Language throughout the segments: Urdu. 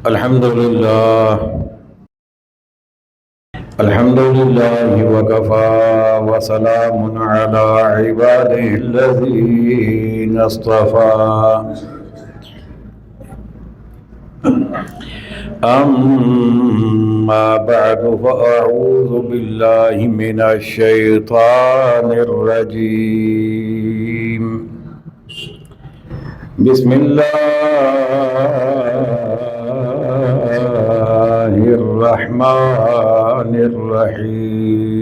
الحمد لله وكفى وسلام على عباده الذين اصطفى أما بعد فأعوذ بالله من الشيطان الرجيم بسم الله الرحمن الرحيم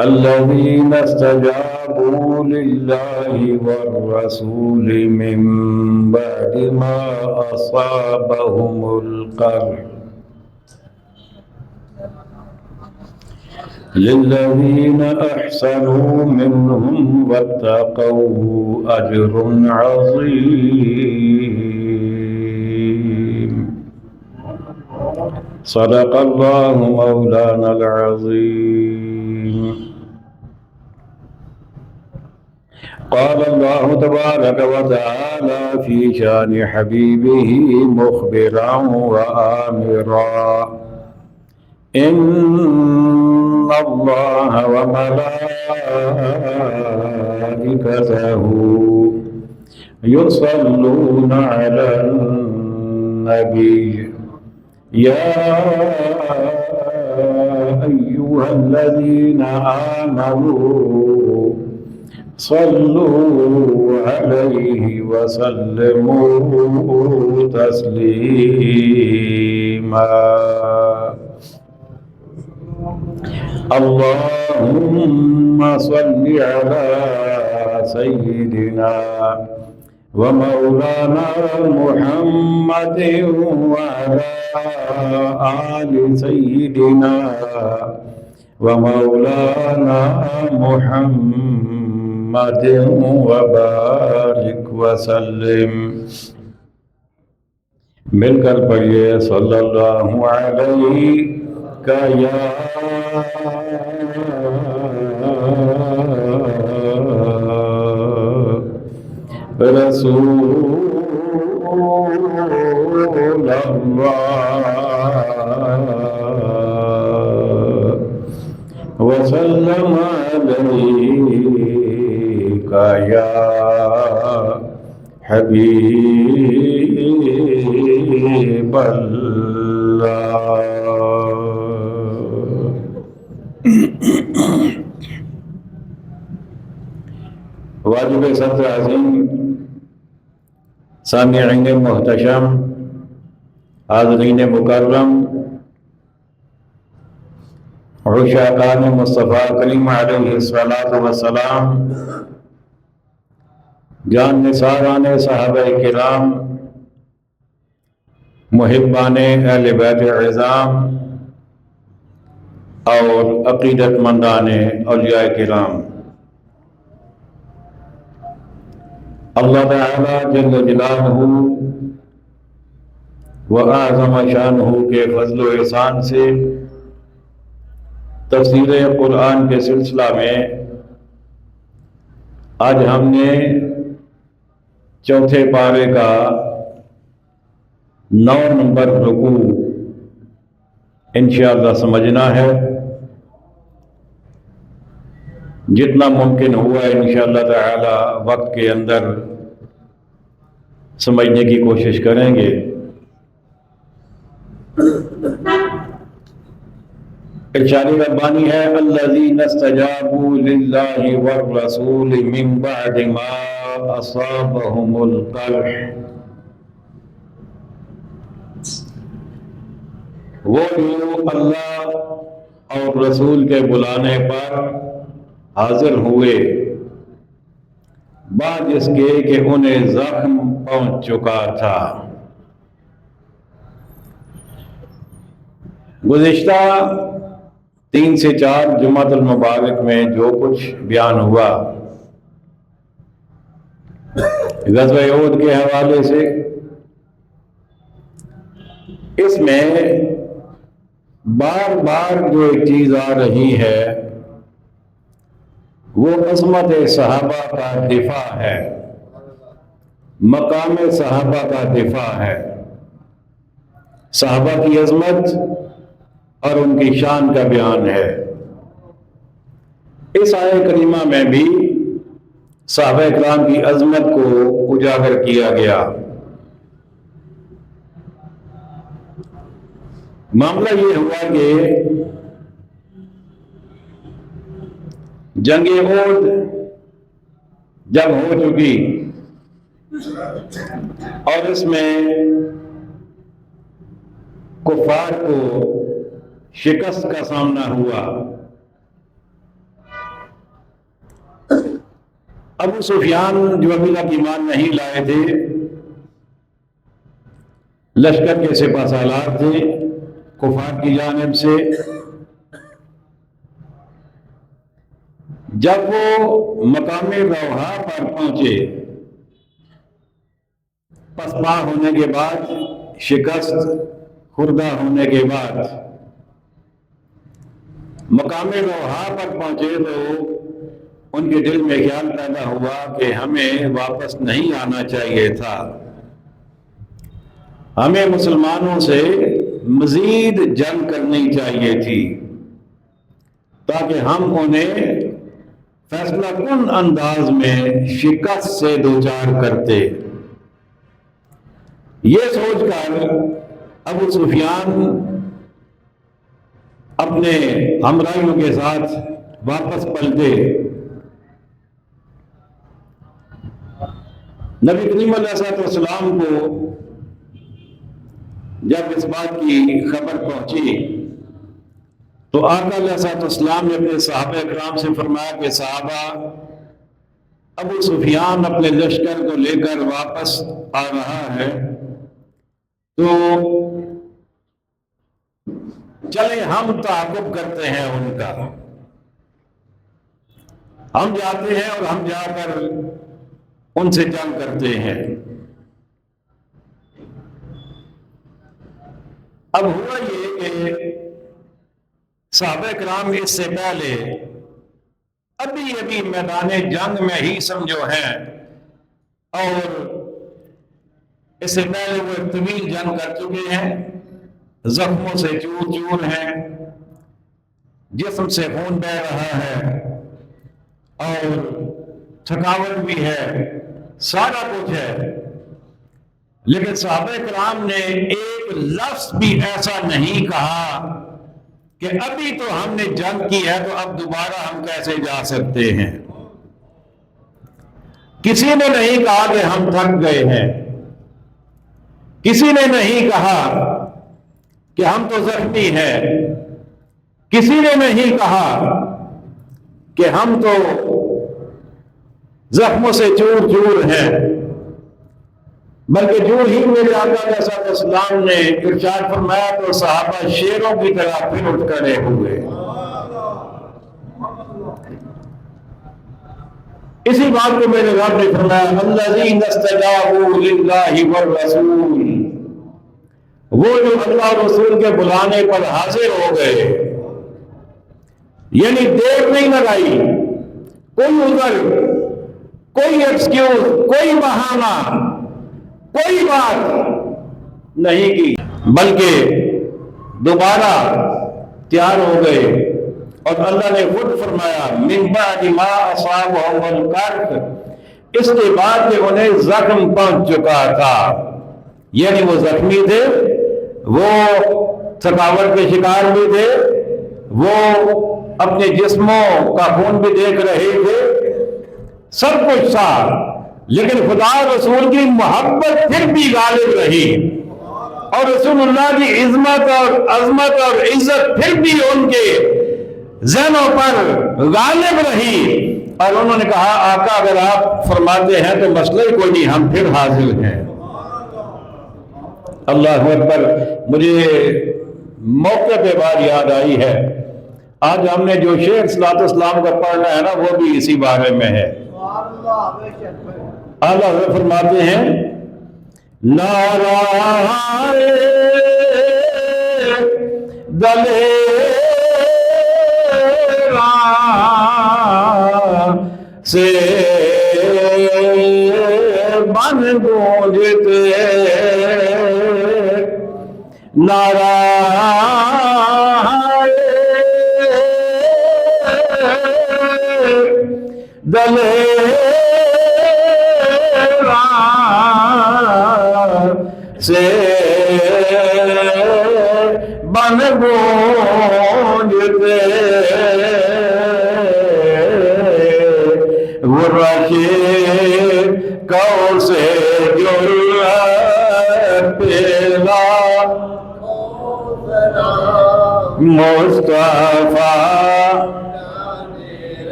الذين استجابوا لله والرسول من بعد ما أصابهم القرح للذين أحسنوا منهم واتقوا أجر عظيم صدق الله مولانا العظيم قال الله تبارك وتعالى في شان حبيبه مخبرا وآمرا إن الله وملائكته يصلون على النبي يا أيها الذين آمنوا صلوا عليه وسلموا تسليما اللهم صل على سيدنا ومولانا محمد وعلى آل سيدنا ومولانا محمد وبارك وسلم مل کر پڑھیے صلی اللہ علیہ یا رسول اللہ وسلم علیک یا حبیب اللہ واجب صدر عظیم سامعین محتشم حاضرین مکرم عشاقان مصطفیٰ کریم علیہ السلام جان نثاران صحابہ کرام محبان اہل بیت عظام اور عقیدت مندان اولیاء کرام اللہ تعالی جل جلالہ و اعظم شانہ کے فضل و احسان سے تفسیر قرآن کے سلسلہ میں آج ہم نے چوتھے پارے کا 9 نمبر رکوع انشاءاللہ سمجھنا ہے۔ جتنا ممکن ہوا انشاءاللہ تعالی وقت کے اندر سمجھنے کی کوشش کریں گے۔ ارشاد ربانی ہے الذین استجابوا للہ والرسول من بعد ما اصابهم القرح، وہ لوگ اللہ اور رسول کے بلانے پر حاضر ہوئے بعد اس کے کہ انہیں زخم پہنچ چکا تھا۔ گزشتہ 3 سے 4 جمعۃ المبارک میں جو کچھ بیان ہوا غزوہ احد کے حوالے سے، اس میں بار بار جو ایک چیز آ رہی ہے وہ عظمت صحابہ کا دفاع ہے، مقام صحابہ کا دفاع ہے، صحابہ کی عظمت اور ان کی شان کا بیان ہے۔ اس آیت کریمہ میں بھی صحابہ اکرام کی عظمت کو اجاگر کیا گیا۔ معاملہ یہ ہوا کہ جنگ احد جب ہو چکی اور اس میں کفار کو شکست کا سامنا ہوا، ابو سفیان جو ابھی تک ایمان نہیں لائے تھے، لشکر کے سپہ سالار تھے کفار کی جانب سے، جب وہ مقام روحا پر پہنچے، پسپا ہونے کے بعد، شکست خوردہ ہونے کے بعد مقام روحا پر پہنچے تو ان کے دل میں خیال پیدا ہوا کہ ہمیں واپس نہیں آنا چاہیے تھا، ہمیں مسلمانوں سے مزید جنگ کرنی چاہیے تھی تاکہ ہم انہیں فیصلہ کن انداز میں شکست سے دوچار کرتے۔ یہ سوچ کر ابو سفیان اپنے ہمراہیوں کے ساتھ واپس پلٹے۔ نبی کریم علیہ السلام کو جب اس بات کی خبر پہنچی تو آقا علیہ السلام نے اپنے صحابہ اکرام سے فرمایا کہ صحابہ، ابو سفیان اپنے لشکر کو لے کر واپس آ رہا ہے، تو چلیں ہم تعاقب کرتے ہیں ان کا، ہم جاتے ہیں اور ہم جا کر ان سے جنگ کرتے ہیں۔ اب ہوا یہ کہ صحابہ کرام اس سے پہلے ابھی میدان جنگ میں ہی سمجھو ہیں، اور اس سے پہلے وہ ایک طویل جنگ کر چکے ہیں، زخموں سے چور چور ہیں، جسم سے خون بہہ رہا ہے اور تھکاوٹ بھی ہے، سارا کچھ ہے، لیکن صحابہ کرام نے ایک لفظ بھی ایسا نہیں کہا کہ ابھی تو ہم نے جنگ کی ہے تو اب دوبارہ ہم کیسے جا سکتے ہیں۔ کسی نے نہیں کہا کہ ہم تھک گئے ہیں، کسی نے نہیں کہا کہ ہم تو زخمی ہیں، کسی نے نہیں کہا کہ ہم تو زخموں سے چور چور ہیں، بلکہ جو ہی میرے آقا علیہ السلام نے ارشاد فرمایا تو صحابہ شیروں کی طرح پھر اٹھ کھڑے ہوئے۔ اسی بات کو میرے رب نے فرمایا الذین استجابوا للہ والرسول، وہ جو اللہ اور رسول کے بلانے پر حاضر ہو گئے، یعنی دیر نہیں لگائی، کوئی عذر، کوئی ایکسکیوز، کوئی بہانہ، کوئی بات نہیں کی، بلکہ دوبارہ تیار ہو گئے، اور اللہ نے خود فرمایا من بعد ما اصابهم القرح، اس کے بعد کہ انہیں زخم پہنچ چکا تھا، یعنی وہ زخمی تھے، وہ تھکاوٹ کے شکار بھی تھے، وہ اپنے جسموں کا خون بھی دیکھ رہے تھے، سب کچھ تھا، لیکن خدا رسول کی محبت پھر بھی غالب رہی، اور رسول اللہ کی عظمت اور عظمت اور عزت پھر بھی ان کے ذہنوں پر غالب رہی، اور انہوں نے کہا آقا اگر آپ فرماتے ہیں تو مسئلہ ہی کوئی نہیں، ہم پھر حاضر ہیں۔ اللہ اکبر۔ مجھے موقع پہ بات یاد آئی ہے، آج ہم نے جو شعر صلاۃ السلام کا پڑھنا ہے نا وہ بھی اسی بارے میں ہے۔ اللہ فرماتے ہیں نعرہ دلیرا سے بن گونجتے نعرہ دلیراں سے بن گونجتے وہ رشے کو سے جرأت پیلا مصطفیٰ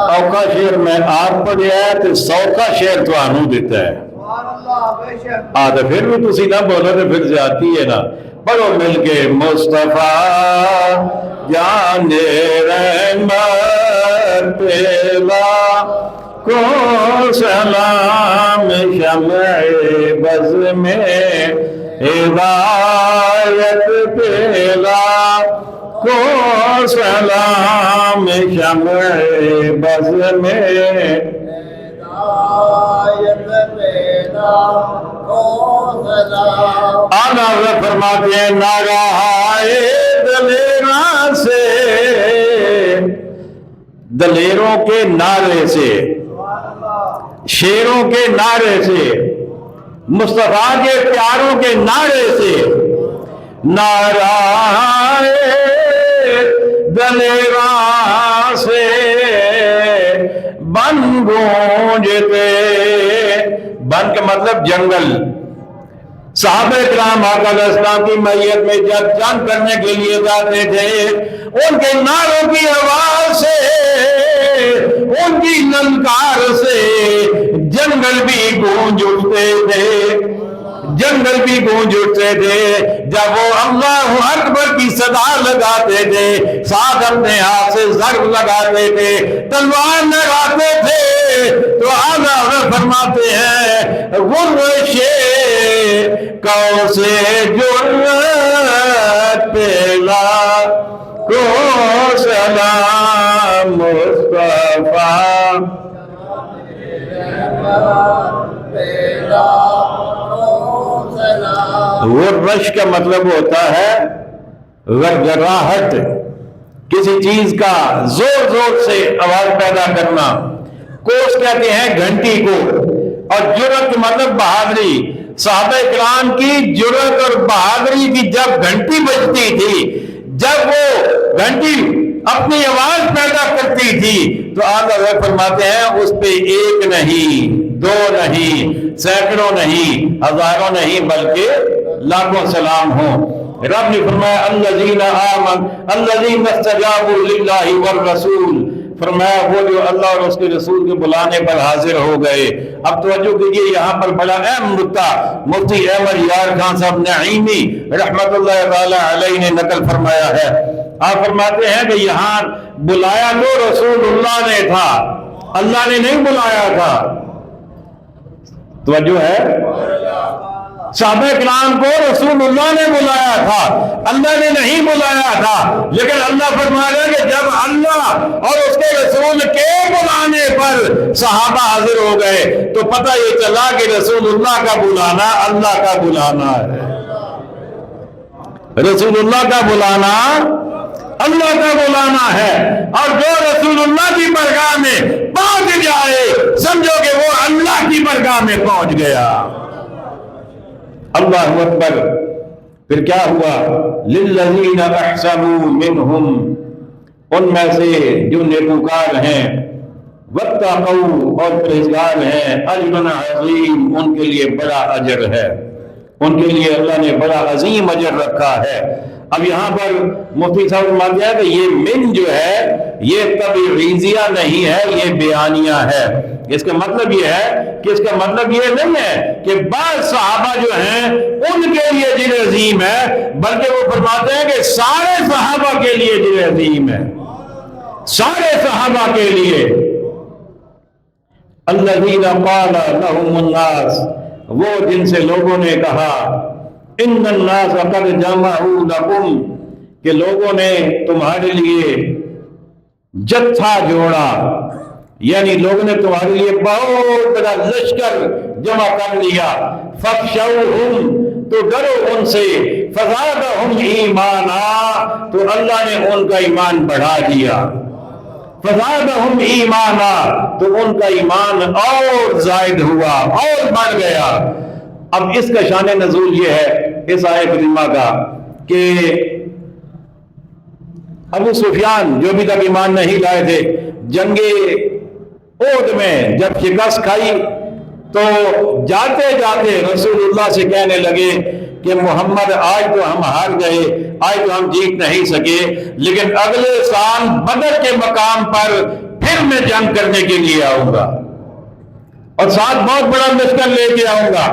اوکا شیر میں آپ پڑھیا ہے تو 100 کا شیر تو آنو دیتا ہے تو پھر بھی تسی نہ بولو تو پھر جاتی ہے نا پڑھو مل کے مصطفیٰ جان رحمت پیلا کو سلام شمع بز میں ہدایت پیلا کو سلام شمع بز میں ہدایت پیلا کو سلام آنا فرماتے ہیں نعرہ دلیراں سے دلیروں کے نعرے سے شیروں کے نعرے سے مصطفیٰ کے پیاروں کے نعرے سے نعرہ دلیراں سے بن گونجتے بن کا مطلب جنگل صحابہ کرام آقا علیہ السلام کی معیت میں جب جنگ کرنے کے لیے جاتے تھے ان کے نعروں کی آواز سے ان کی للکار سے جنگل بھی گونج اٹھتے تھے جنگل بھی گونج اٹھتے تھے جب وہ اللہ اکبر کی صدا لگاتے تھے ساتھ اپنے ہاتھ سے ضرب لگاتے تھے تلوار لگاتے تھے تو آقا فرماتے ہیں غرشے کو سے جرأت پیلا کو سلام مصطفیٰ غرش کا مطلب ہوتا ہے غرغراہٹ کسی چیز کا زور زور سے آواز پیدا کرنا کوس کہتے ہیں گھنٹی کو اور جرأت مطلب بہادری صحابہ کرام کی جرأت اور بہادری کی جب گھنٹی بجتی تھی جب وہ گھنٹی اپنی آواز پیدا کرتی تھی تو آقا فرماتے ہیں اس پہ ایک نہیں دو نہیں سینکڑوں نہیں ہزاروں نہیں بلکہ لاکھوں سلام ہوں رب نے فرمایا الذین آمن الذین استجابوا للہ والرسول فرمایا وہ جو اللہ اور اس کے رسول کے بلانے پر حاضر ہو گئے اب توجہ کیجئے یہاں پر بڑا اہم نکتہ مفتی احمد یار خان صاحب نعیمی رحمت اللہ تعالی علیہ نے نقل فرمایا ہے آپ فرماتے ہیں کہ یہاں بلایا تو رسول اللہ نے تھا اللہ نے نہیں بلایا تھا توجہ ہے صحابہ کرام کو رسول اللہ نے بلایا تھا اللہ نے نہیں بلایا تھا لیکن اللہ فرما رہا ہے کہ جب اللہ اور اس کے رسول کے بلانے پر صحابہ حاضر ہو گئے تو پتہ یہ چلا کہ رسول اللہ کا بلانا اللہ کا بلانا ہے رسول اللہ کا بلانا اللہ کا بلانا ہے اور جو رسول اللہ کی برگاہ میں پہنچ جائے سمجھو کہ وہ اللہ کی برگاہ میں پہنچ گیا اللہ اکبر پھر کیا ہوا للذین احسنوا منہم ان میں سے جو نیکوکار ہیں واتقوا اور پرہیزگار ہیں اجر عظیم ان کے لیے بڑا اجر ہے ان کے لیے اللہ نے بڑا عظیم اجر رکھا ہے اب یہاں پر مفتی صاحب مان دیا کہ یہ من جو ہے یہ تبعیضیہ نہیں ہے یہ بیانیہ ہے اس کا مطلب یہ ہے کہ اس کا مطلب یہ نہیں ہے کہ بعض صحابہ جو ہیں ان کے لیے اجر عظیم ہے بلکہ وہ فرماتے ہیں کہ سارے صحابہ کے لیے اجر عظیم ہے سارے صحابہ کے لیے الذین قال لهم الناس وہ جن سے لوگوں نے کہا ان الناس قد جمعوا لكم کہ لوگوں نے تمہارے لیے جتھا جوڑا، یعنی لوگوں نے تمہارے لیے بہت بڑا لشکر جمع کر لیا، فَاخْشَوْهُمْ، تو ڈرو ان سے، فَزَادَهُمْ ایمانا، تو اللہ نے ان کا ایمان بڑھا دیا، فَزَادَهُمْ ایمانا، تو ان کا ایمان اور زائد ہوا اور بڑھ گیا۔ اب اس کا شان نزول یہ ہے اس آیت کریمہ کا کہ ابو سفیان جو بھی تک ایمان نہیں لائے تھے، جنگ احد میں جب شکست کھائی تو جاتے جاتے رسول اللہ سے کہنے لگے کہ محمد آج تو ہم ہار گئے، آج تو ہم جیت نہیں سکے، لیکن اگلے سال بدر کے مقام پر پھر میں جنگ کرنے کے لیے آؤں گا اور ساتھ بہت بڑا لشکر لے کے آؤں گا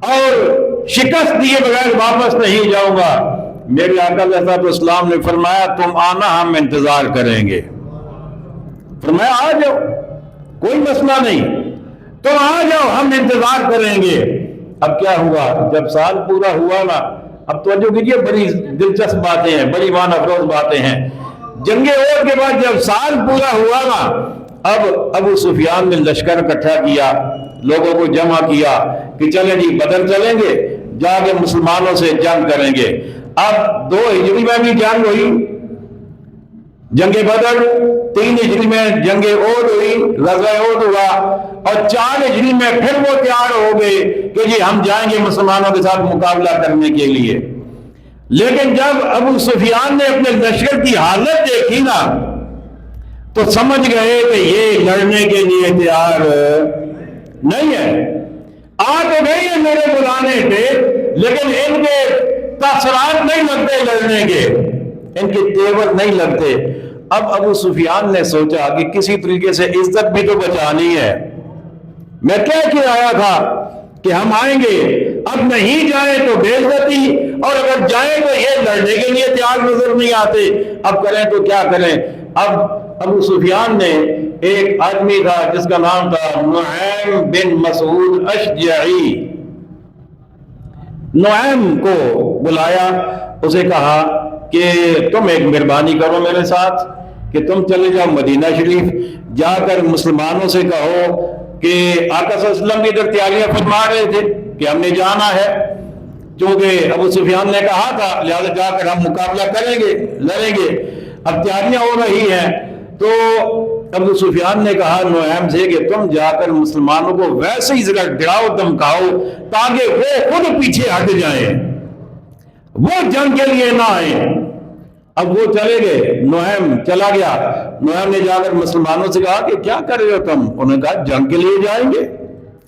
اور شکست دیے بغیر واپس نہیں جاؤں گا۔ میرے آقا علیہ الصلوۃ والسلام نے فرمایا تم آنا، ہم انتظار کریں گے۔ فرمایا آ جاؤ، کوئی مسئلہ نہیں، تم آ جاؤ، ہم انتظار کریں گے۔ اب کیا ہوا جب سال پورا ہوا نا، اب توجہ کیجیے، بڑی دلچسپ باتیں ہیں، بڑی ایمان افروز باتیں ہیں۔ جنگ احد کے بعد جب سال پورا ہوا نا، اب ابو سفیان نے لشکر اکٹھا کیا، لوگوں کو جمع کیا کہ چلیں جی بدر چلیں گے، جا کے مسلمانوں سے جنگ کریں گے۔ اب 2 ہجری میں بھی جنگ ہوئی، جنگ بدر، 3 ہجری میں جنگ احد ہوئی، غزوہ احد ہوا، اور 4 ہجری میں پھر وہ تیار ہو گئے کہ جی ہم جائیں گے مسلمانوں کے ساتھ مقابلہ کرنے کے لیے۔ لیکن جب ابو سفیان نے اپنے لشکر کی حالت دیکھی نا تو سمجھ گئے کہ یہ لڑنے کے لیے تیار نہیں ہے۔ آ تو گئی ہے میرے بلانے پہ، لیکن ان کے تاثرات نہیں لگتے لڑنے کے، ان کے تیور نہیں لگتے۔ اب ابو سفیان نے سوچا کہ کسی طریقے سے عزت بھی تو بچانی ہے، میں کہہ کے آیا تھا کہ ہم آئیں گے، اب نہیں جائیں تو بے عزتی، اور اگر جائیں تو یہ لڑنے کے لیے تیار نظر نہیں آتے، اب کریں تو کیا کریں۔ اب ابو سفیان نے ایک آدمی تھا جس کا نام تھا نعیم بن مسعود اشجعی، نعیم کو بلایا، اسے کہا کہ تم ایک مہربانی کرو میرے ساتھ کہ تم چلے جاؤ مدینہ شریف، جا کر مسلمانوں سے کہو کہ آقا صلی اللہ علیہ وسلم ادھر تیاریاں فرما رہے تھے کہ ہم نے جانا ہے، چونکہ ابو سفیان نے کہا تھا لہذا جا کر ہم مقابلہ کریں گے، لڑیں گے۔ اب تیاریاں ہو رہی ہیں تو ابو سفیان نے کہا نعیم سے کہ تم جا کر مسلمانوں کو ویسے ہی ذرا ڈراؤ دھمکاؤ تاکہ وہ خود پیچھے ہٹ جائیں، وہ جنگ کے لیے نہ آئیں۔ اب وہ چلے گئے، نعیم چلا گیا، نعیم نے جا کر مسلمانوں سے کہا کہ کیا کر رہے ہو تم؟ انہوں نے کہا جنگ کے لیے جائیں گے۔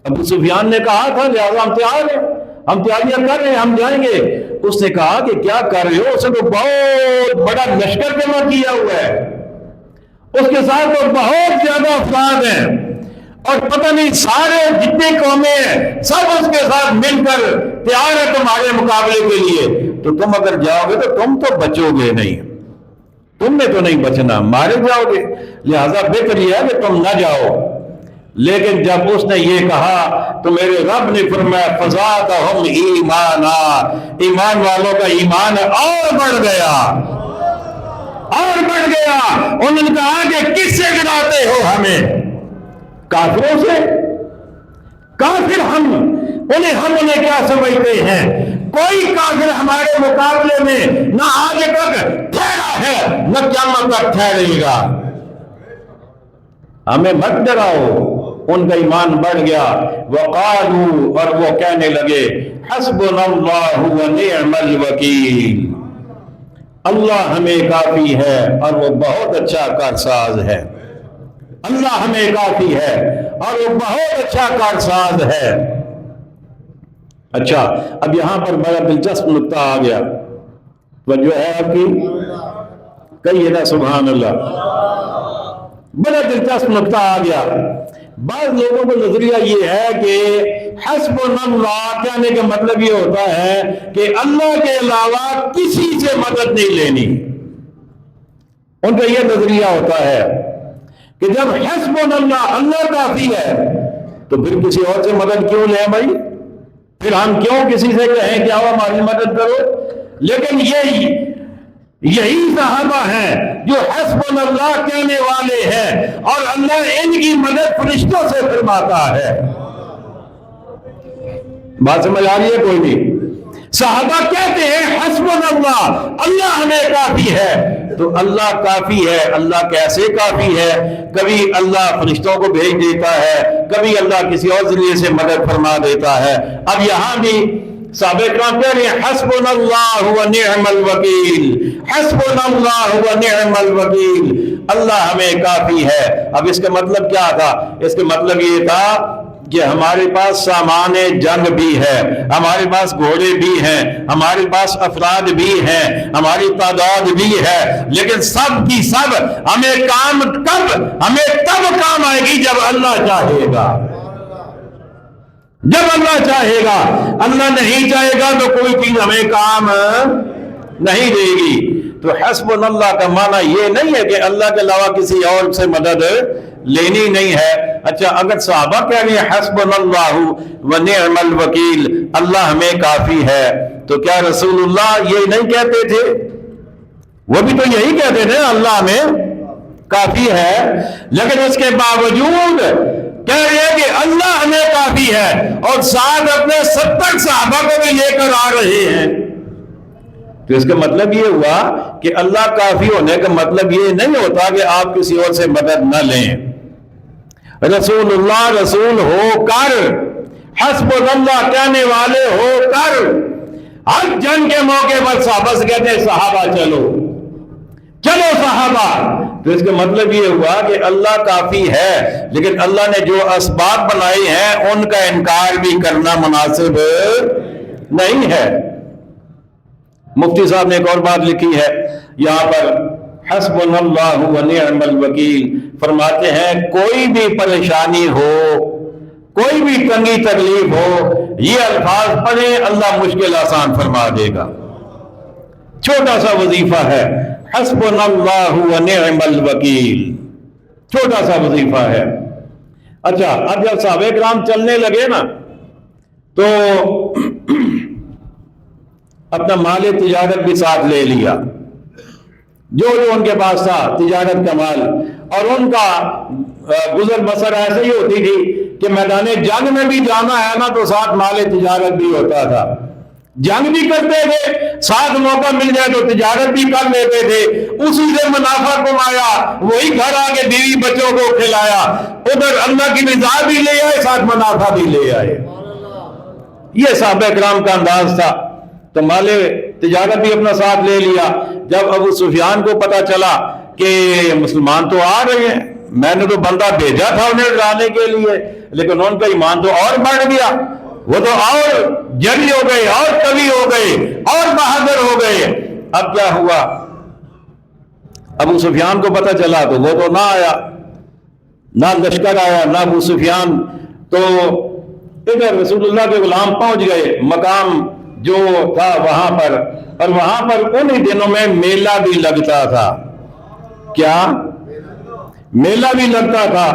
ابو سفیان نے کہا تھا لہذا ہم تیار ہیں، ہم تیاریاں کر رہے ہیں، ہم جائیں گے۔ اس نے کہا کہ کیا کر رہے ہو؟ اس نے تو بہت بڑا لشکر جمع کیا ہوا ہے، اس کے ساتھ تو بہت زیادہ افراد ہیں، اور پتہ نہیں سارے جتنے قومیں ہیں سب اس کے ساتھ مل کر تیار ہے تمہارے مقابلے کے لیے، تو تم اگر جاؤ گے تو تم تو بچو گے نہیں، تم نے تو نہیں بچنا، مارے جاؤ گے، لہذا بہتر یہ ہے کہ تم نہ جاؤ۔ لیکن جب اس نے یہ کہا تو میرے رب نے فرمایا فزادہم ایمانا، ایمان والوں کا ایمان اور بڑھ گیا، اور بڑھ گیا۔ انہوں نے کہا کہ کس سے ڈراتے ہو ہمیں؟ کافروں سے؟ کافر ہم انہیں کیا سمجھتے ہیں؟ کوئی کافر ہمارے مقابلے میں نہ آگے تک ٹھہرا ہے نہ قیامت تک ٹھہرے گا، ہمیں مت ڈراؤ۔ ان کا ایمان بڑھ گیا۔ وقالوا، اور وہ کہنے لگے حسبنا اللہ ونعم الوکیل، اللہ ہمیں کافی ہے اور وہ بہت اچھا کارساز ہے، اللہ ہمیں کافی ہے اور وہ بہت اچھا کارساز ہے۔ اچھا، اب یہاں پر بڑا دلچسپ نقطہ آ گیا، توجہ ہے آپ کی؟ کہیے نا سبحان اللہ۔ بڑا دلچسپ نقطہ آ گیا۔ بعض لوگوں کا نظریہ یہ ہے کہ حسبنا اللہ کہنے کا مطلب یہ ہوتا ہے کہ اللہ کے علاوہ کسی سے مدد نہیں لینی۔ ان کا یہ نظریہ ہوتا ہے کہ جب حسبنا اللہ، اللہ کافی ہے، تو پھر کسی اور سے مدد کیوں لیں بھائی؟ پھر ہم کیوں کسی سے کہیں کہ آؤ ہماری مدد کرو؟ لیکن یہ یہی صحابہ ہیں جو حسب اللہ کہنے والے ہیں، اور اللہ ان کی مدد فرشتوں سے فرماتا ہے۔ بات سمجھ آ رہی ہے کوئی نہیں؟ صحابہ کہتے ہیں حسب اللہ، اللہ ہمیں کافی ہے۔ تو اللہ کافی ہے، اللہ کیسے کافی ہے؟ کبھی اللہ فرشتوں کو بھیج دیتا ہے، کبھی اللہ کسی اور ذریعے سے مدد فرما دیتا ہے۔ اب یہاں بھی صحابہ کرام کہہ رہے ہیں حسبنا اللہ و نعم الوکیل، حسبنا اللہ و نعم الوکیل، اللہ ہمیں کافی ہے۔ اب اس کا مطلب کیا تھا؟ اس کا مطلب یہ تھا کہ ہمارے پاس سامان جنگ بھی ہے، ہمارے پاس گھوڑے بھی ہیں، ہمارے پاس افراد بھی ہیں، ہماری تعداد بھی ہے، لیکن سب کی سب ہمیں تب کام آئے گی جب اللہ چاہے گا۔ جب اللہ چاہے گا، اللہ نہیں چاہے گا تو کوئی چیز ہمیں کام نہیں دے گی۔ تو حسب اللہ کا معنی یہ نہیں ہے کہ اللہ کے علاوہ کسی اور سے مدد لینی نہیں ہے۔ اچھا، اگر صحابہ کہہ رہے ہیں حسبنا اللہ و نعم الوکیل، اللہ ہمیں کافی ہے، تو کیا رسول اللہ یہ نہیں کہتے تھے؟ وہ بھی تو یہی کہتے تھے اللہ ہمیں کافی ہے، لیکن اس کے باوجود کہہ رہے ہیں کہ اللہ ہمیں کافی ہے، اور ساتھ اپنے 70 صحابہ کو بھی لے کر آ رہے ہیں۔ تو اس کا مطلب یہ ہوا کہ اللہ کافی ہونے کا مطلب یہ نہیں ہوتا کہ آپ کسی اور سے مدد نہ لیں۔ رسول اللہ رسول ہو کر، حسب اللہ کہنے والے ہو کر، ہر جنگ کے موقع پر صحابہ سے کہتے ہیں صحابہ چلو صحابہ۔ تو اس کا مطلب یہ ہوا کہ اللہ کافی ہے، لیکن اللہ نے جو اسباب بنائے ہیں ان کا انکار بھی کرنا مناسب نہیں ہے۔ مفتی صاحب نے ایک اور بات لکھی ہے یہاں پر، حسبنا اللہ و نعم الوکیل، فرماتے ہیں کوئی بھی پریشانی ہو، کوئی بھی تنگی تکلیف ہو، یہ الفاظ پڑھیں، اللہ مشکل آسان فرما دے گا۔ چھوٹا سا وظیفہ ہے، حسبنا اللہ و نعم الوکیل، چھوٹا سا وظیفہ ہے۔ اچھا، اب جب صحابہ کرام چلنے لگے نا تو اپنا مال تجارت بھی ساتھ لے لیا، جو ان کے پاس تھا تجارت کا مال، اور ان کا گزر بسر ایسے ہی ہوتی تھی کہ میدان جنگ میں بھی جانا ہے نا تو ساتھ مال تجارت بھی ہوتا تھا، جنگ بھی کرتے تھے، ساتھ موقع مل جائے تو تجارت بھی کر لیتے تھے، اسی سے منافع کمایا، وہی گھر آ کے بیوی بچوں کو کھلایا، ادھر اللہ کی رضا بھی لے آئے، ساتھ منافع بھی لے آئے۔ یہ صحابہ کرام کا انداز تھا۔ تو مال تجارت بھی اپنا ساتھ لے لیا۔ جب ابو سفیان کو پتا چلا کہ مسلمان تو آ رہے ہیں، میں نے تو بندہ بھیجا تھا انہیں ڈرانے کے لیے، لیکن ان کا ایمان تو اور بڑھ گیا، وہ تو اور جری ہو گئے، اور قوی ہو گئے، اور بہادر ہو گئے۔ اب کیا ہوا؟ ابو سفیان کو پتا چلا تو وہ تو نہ آیا، نہ لشکر آیا، نہ ابو سفیان۔ تو ادھر رسول اللہ کے غلام پہنچ گئے مقام جو تھا وہاں پر، اور وہاں پر انہی دنوں میں میلہ بھی لگتا تھا۔ کیا میلہ بھی لگتا تھا؟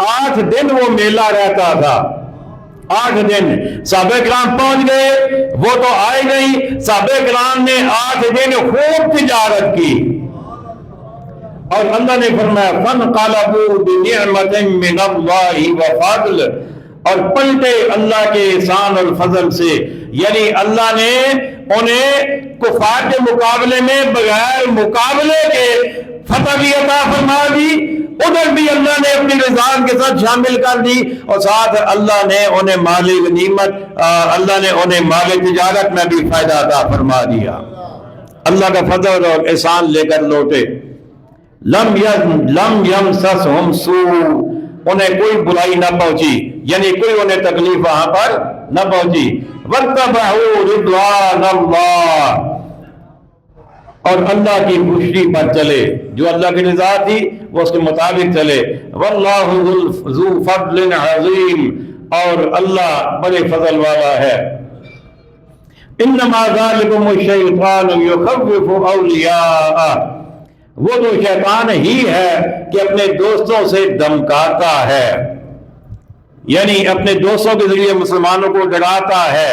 8 دن وہ میلہ رہتا تھا، 8 دن۔ صحابہ کرام پہنچ گئے، وہ تو آئے نہیں، صحابہ کرام نے 8 دن خوب تجارت کی، اور اللہ نے فرمایا فَانْقَلَبُوا بِنِعْمَةٍ مِّنَ اللَّهِ وَفَضْلٍ، اور پلٹے اللہ کے احسان اور فضل سے، یعنی اللہ نے انہیں کفار کے مقابلے میں بغیر مقابلے کے فتح بھی عطا فرما دی، ادھر بھی اللہ نے اپنی رضا کے ساتھ شامل کر دی، اور ساتھ اللہ نے انہیں مال غنیمت، اللہ نے انہیں مال تجارت میں بھی فائدہ عطا فرما دیا۔ اللہ کا فضل اور احسان لے کر لوٹے۔ لم یمسسہم سوء، انہیں کوئی برائی نہ پہنچی، یعنی کوئی انہیں تکلیف وہاں پر نہ پہنچی۔ واتبعوا رضوان اللہ، اور اللہ کی خوشی پر چلے، جو اللہ کی رضا تھی وہ اس کے مطابق چلے۔ واللہ ذو فضل عظیم، اور اللہ بڑے فضل والا ہے۔ انما ذالکم الشیطان یخوف اولیاءہ، وہ تو شیطان ہی ہے کہ اپنے دوستوں سے دمکاتا ہے، یعنی اپنے دوستوں کے ذریعے مسلمانوں کو ڈراتا ہے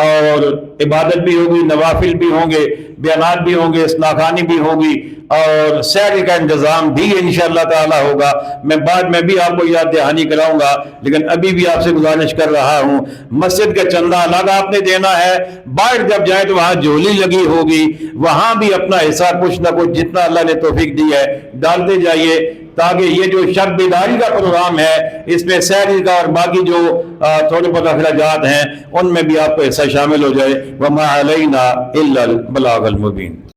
اور عبادت بھی ہوگی، نوافل بھی ہوں گے، بیانات بھی ہوں گے، اصلاح بھی ہوگی، اور سحر کا انتظام بھی انشاءاللہ تعالی ہوگا۔ میں بعد میں بھی آپ کو یاد دہانی کراؤں گا، لیکن ابھی بھی آپ سے گزارش کر رہا ہوں، مسجد کا چندہ الگ آپ نے دینا ہے، باہر جب جائیں تو وہاں جھولی لگی ہوگی، وہاں بھی اپنا حصہ کچھ نہ کچھ جتنا اللہ نے توفیق دی ہے ڈالتے جائیے، تاکہ یہ جو شب بیداری کا پروگرام ہے اس میں سحری کا اور باقی جو تھوڑے بہت اخراجات ہیں ان میں بھی آپ کا حصہ شامل ہو جائے۔ وما علینا الا البلاغ المبین۔